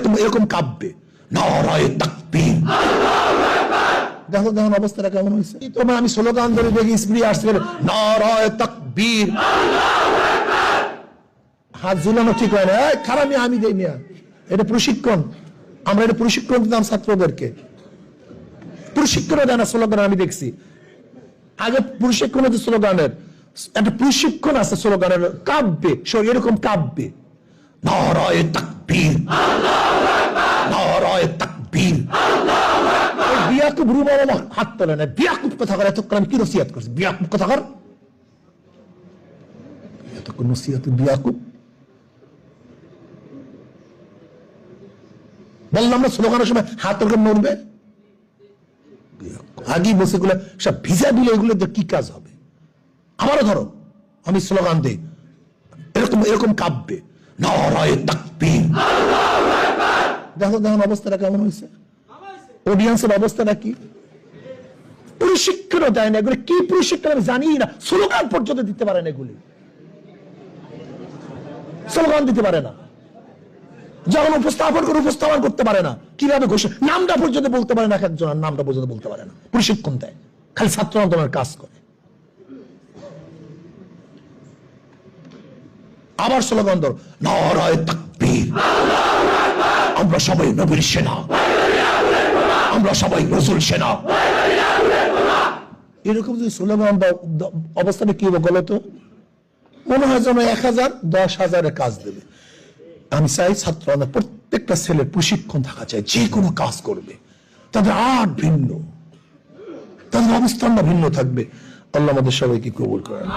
এরকম এরকম কাঁপবে, নারায়ে তাকবীর। দেখো দেখুন অবস্থাটা কেমন হয়েছে। তোমার আমি স্লোগান ধরে দেখি স্প্রি আসছে, নারায়ে তাকবীর, হাত ঝুলানো ঠিক হয় না, খারাপ আমি দেই না, এটা প্রশিক্ষণ। আমরা এটা প্রশিক্ষণ দিতাম ছাত্রদেরকে, প্রশিক্ষণ দেয় না স্লোগান। আমি দেখছি আগে প্রশিক্ষণ হচ্ছে স্লোগানের, একটা প্রশিক্ষণ আছে স্লোগানের, কাঁপবে এরকম কাঁপবে, নারায়ে তাকবীর, নারায়ে তাকবীর। বিয়াকুব রুবাবা হাত তোলে না, বিয়াকুব কথা কর, এতক্ষণ আমি কি নসিহত করছি, বিয়াকুব কথা কর, এতক্ষণ নসিহত বিয়াকুব বললাম না। স্লোগানের সময় হাত ওরকম নড়বে, আগেই বসে গুলো সব ভিজা দিলে এগুলো কি কাজ হবে। আমারও ধরো আমি স্লোগান দিই, এরকম এরকম কাঁপবে, নারায়ে তাকবীর। দেখো দেখুন অবস্থাটা কেমন হয়েছে, অডিয়েন্সের অবস্থাটা কি। প্রশিক্ষণ দেয় না এগুলো, কি প্রশিক্ষণ আমি জানি না। স্লোগান পর্যন্ত দিতে পারে না, এগুলি স্লোগান দিতে পারে না, যখন উপস্থাপন করে উপস্থাপন করতে পারে না, কিভাবে ঘোষণা, নামটা পর্যন্ত বলতে পারে না, একজন নামটা পর্যন্ত বলতে পারে না। প্রশিক্ষণ দেয়, খালি ছাত্র আন্দোলনের কাজ করে। আবার স্লোগান ধর, নারায়ে তাকবীর, আমরা সবাই নবীর সেনা, আমরা সবাই রাসূল সেনা। এরকম যদি স্লোগান অবস্থাটা কি হবে বলো তো, মনে হয় যেন 1000 10,000 কাজ দেবে। আমি চাই ছাত্র প্রত্যেকটা ছেলের প্রশিক্ষণ থাকা চাই, যে কোনো কাজ করবে, তাদের আর্ট ভিন্ন, তাদের অবস্থানটা ভিন্ন থাকবে। আল্লাহ আমাদের সবাইকে কবুল করেন।